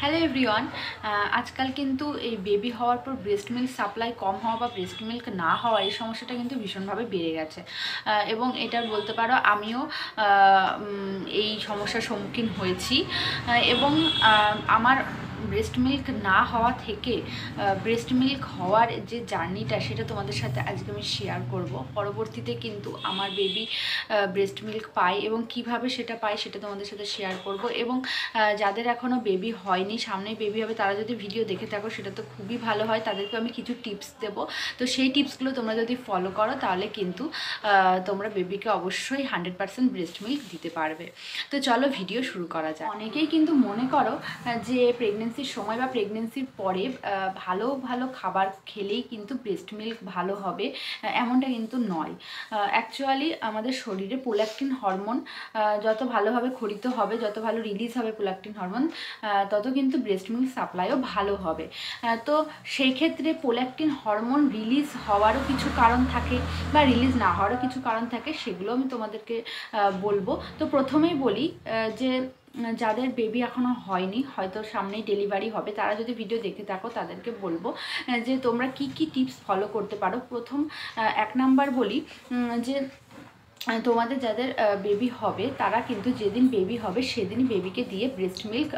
Hello everyone. আজকাল কিন্তু এই বেবি হওয়ার পর ব্রেস্ট মিল্ক সাপ্লাই কম হওয়া বা ব্রেস্ট মিল্ক না হওয়া এই সমস্যাটা কিন্তু ভীষণভাবে বেড়ে গেছে, এবং এটা বলতে পারো আমিও এই সমস্যার সম্মুখীন হয়েছি। এবং আমার ব্রেস্ট মিল্ক না হওয়া থেকে ব্রেস্ট মিল্ক হওয়ার যে জার্নিটা সেটা তোমাদের সাথে আজকে আমি শেয়ার করব। পরবর্তীতে কিন্তু আমার বেবি ব্রেস্ট মিল্ক পায় এবং কিভাবে সেটা পায় সেটা তোমাদের সাথে শেয়ার করব। এবং যাদের এখনও বেবি হয়নি, সামনে বেবি হবে, তারা যদি ভিডিও দেখে থাকো সেটা তো খুবই ভালো হয়, তাদেরকে আমি কিছু টিপস দেবো। তো সেই টিপসগুলো তোমরা যদি ফলো করো তাহলে কিন্তু তোমরা বেবিকে অবশ্যই 100% ব্রেস্ট মিল্ক দিতে পারবে। তো চলো ভিডিও শুরু করা যায়। অনেকেই কিন্তু মনে করো যে প্রেগনেন্সির সময় বা প্রেগনেন্সির পরে ভালো ভালো খাবার খেলেই কিন্তু ব্রেস্ট মিল্ক ভালো হবে, এমনটা কিন্তু নয়। অ্যাকচুয়ালি আমাদের শরীরে প্রোল্যাক্টিন হরমোন যত ভালোভাবে ক্ষরিত হবে, যত ভালো রিলিজ হবে প্রোল্যাক্টিন হরমোন, তত কিন্তু ব্রেস্ট মিল্ক সাপ্লাইও ভালো হবে। তো সেই ক্ষেত্রে প্রোল্যাক্টিন হরমোন রিলিজ হওয়ারও কিছু কারণ থাকে বা রিলিজ না হওয়ারও কিছু কারণ থাকে, সেগুলো আমি তোমাদেরকে বলবো। তো প্রথমেই বলি যে যাদের বেবি এখনও হয়নি, হয়তো সামনেই ডেলিভারি হবে, তারা যদি ভিডিও দেখে থাকো তাদেরকে বলবো যে তোমরা কি কি টিপস ফলো করতে পারো। প্রথম 1 নাম্বার বলি যে তোমাদের যাদের বেবি হবে তারা কিন্তু যেদিন বেবি হবে সেদিনই বেবিকে দিয়ে ব্রেস্ট মিল্ক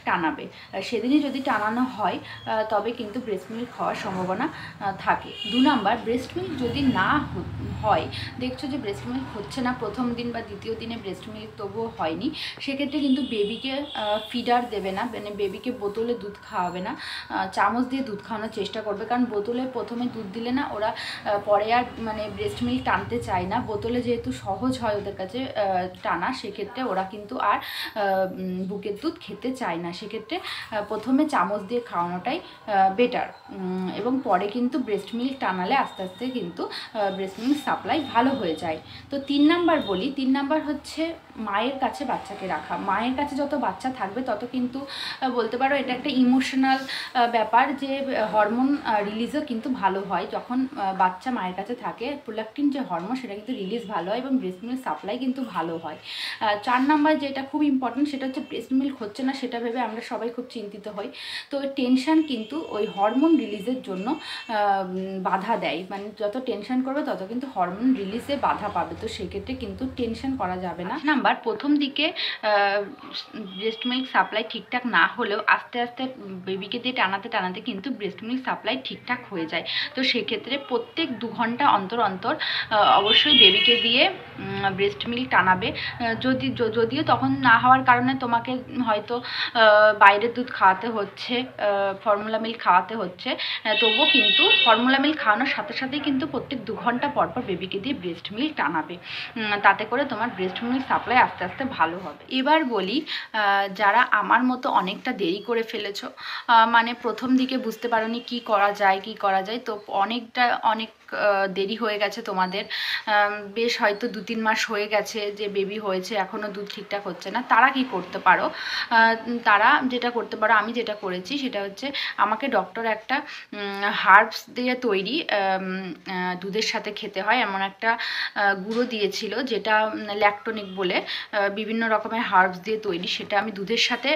টানাবে। সেদিনই যদি টানানো হয় তবে কিন্তু ব্রেস্ট মিল্ক হওয়ার সম্ভাবনা থাকে। 2 নাম্বার, ব্রেস্ট মিল্ক যদি না হয়, দেখছো যে ব্রেস্ট মিল্ক হচ্ছে না, প্রথম দিন বা দ্বিতীয় দিনে ব্রেস্ট মিল্ক তবুও হয়নি, সেক্ষেত্রে কিন্তু বেবিকে ফিডার দেবে না, মানে বেবিকে বোতলে দুধ খাওয়াবে না, চামচ দিয়ে দুধ খাওয়ানোর চেষ্টা করবে। কারণ বোতলে প্রথমে দুধ দিলে না ওরা পরে আর মানে ব্রেস্ট মিল্ক টানতে চায় না। বোতলে যেহেতু সহজ হয় ওদের কাছে টানা, সেক্ষেত্রে ওরা কিন্তু আর বুকের দুধ খেতে চায় না। সেক্ষেত্রে প্রথমে চামচ দিয়ে খাওয়ানোটাই বেটার, এবং পরে কিন্তু ব্রেস্ট মিল্ক টানালে আস্তে আস্তে কিন্তু ব্রেস্ট মিল্ক সাপ্লাই ভালো হয়ে যায়। তো 3 নাম্বার বলি, 3 নাম্বার হচ্ছে মায়ের কাছে বাচ্চাকে রাখা। মায়ের কাছে যত বাচ্চা থাকবে তত কিন্তু বলতে পারো এটা একটা ইমোশনাল ব্যাপার, যে হরমোন রিলিজও কিন্তু ভালো হয় যখন বাচ্চা মায়ের কাছে থাকে। প্রোল্যাক্টিন যে হরমোন সেটা কিন্তু রিলিজ ভালো হয় এবং ব্রেস্ট মিল্ক সাপ্লাই কিন্তু ভালো হয়। 4 নাম্বার যেটা খুব ইম্পর্টেন্ট সেটা হচ্ছে ব্রেস্ট মিল্ক হচ্ছে না সেটা ভেবে আমরা সবাই খুব চিন্তিত হই। তো টেনশন কিন্তু ওই হরমোন রিলিজের জন্য বাধা দেয়, মানে যত টেনশন করবে তত কিন্তু হরমোন রিলিজে বাধা পাবে। তো সেক্ষেত্রে কিন্তু টেনশন করা যাবে না। নাম্বার, প্রথম দিকে ব্রেস্ট মিল্ক সাপ্লাই ঠিকঠাক না হলেও আস্তে আস্তে বেবিকে দিয়ে টানাতে টানাতে কিন্তু ব্রেস্ট মিল্ক সাপ্লাই ঠিকঠাক হয়ে যায়। তো সেক্ষেত্রে প্রত্যেক 2 ঘন্টা অন্তর অন্তর অবশ্যই বেবিকে দিয়ে ব্রেস্ট মিল্ক টানাবে। যদিও তখন না হওয়ার কারণে তোমাকে হয়তো বাইরের দুধ খাওয়াতে হচ্ছে, ফর্মুলা মিল্ক খাওয়াতে হচ্ছে, তবুও কিন্তু ফর্মুলা মিল্ক খাওয়ানোর সাথে সাথেই কিন্তু প্রত্যেক 2 ঘন্টা পর পর বেবিকে দিয়ে ব্রেস্ট মিল্ক টানাবে। তাতে করে তোমার ব্রেস্ট মিল্ক সাপ্লাই আস্তে আস্তে ভালো হবে। এবার বলি যারা আমার মতো অনেকটা দেরি করে ফেলেছো, মানে প্রথম দিকে বুঝতে পারোনি কি করা যায়, তো অনেক দেরি হয়ে গেছে তোমাদের, বেশ হয়তো 2-3 মাস হয়ে গেছে যে বেবি হয়েছে, এখনও দুধ ঠিকঠাক হচ্ছে না। তারা কি করতে পারো? তারা যেটা করতে পারো, আমি যেটা করেছি সেটা হচ্ছে আমাকে ডক্টর একটা হার্বস দিয়ে তৈরি দুধের সাথে খেতে হয় এমন একটা গুঁড়ো দিয়েছিল, যেটা ল্যাকটোনিক বলে বিভিন্ন রকমের হার্বস দিয়ে তৈরি। সেটা আমি দুধের সাথে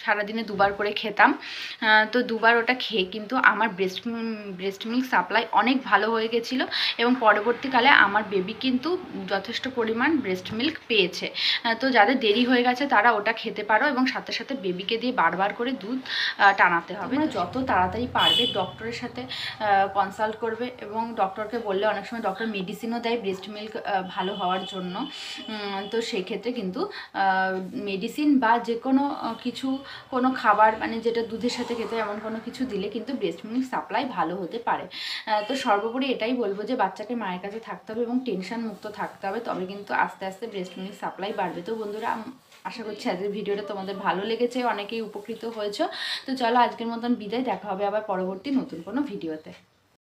সারাদিনে 2 বার করে খেতাম। তো 2 বার ওটা খেয়ে কিন্তু আমার ব্রেস্ট মিল্ক সাপ্লাই অনেক ভালো হয়ে গেছিলো এবং পরবর্তীকালে আমার বেবি কিন্তু যথেষ্ট পরিমাণ ব্রেস্ট মিল্ক পেয়েছে। তো যাদের দেরি হয়ে গেছে তারা ওটা খেতে পারো এবং সাথে সাথে বেবিকে দিয়ে বারবার করে দুধ টানাতে হবে। যত তাড়াতাড়ি পারবে ডক্টরের সাথে কনসাল্ট করবে, এবং ডক্টরকে বললে অনেক সময় ডক্টর মেডিসিনও দেয় ব্রেস্ট মিল্ক ভালো হওয়ার জন্য। তো সেই ক্ষেত্রে কিন্তু মেডিসিন বা যে কোনো খাবার, মানে যেটা দুধের সাথে খেতে এমন কোনো কিছু দিলে কিন্তু ব্রেস্ট মিল্ক সাপ্লাই ভালো হতে পারে। তো সর্বোপরি এটাই বলবো যে বাচ্চাকে মায়ের কাছে থাকতে হবে এবং টেনশন মুক্ত থাকতে হবে, তবে কিন্তু আস্তে আস্তে ব্রেস্ট মিল্ক সাপ্লাই বাড়বে। তো বন্ধুরা, আশা করছি আজকের ভিডিওটা তোমাদের ভালো লেগেছে, অনেকেই উপকৃত হয়েছো। তো চলো আজকের মতন বিদায়, দেখা হবে আবার পরবর্তী নতুন কোনো ভিডিওতে।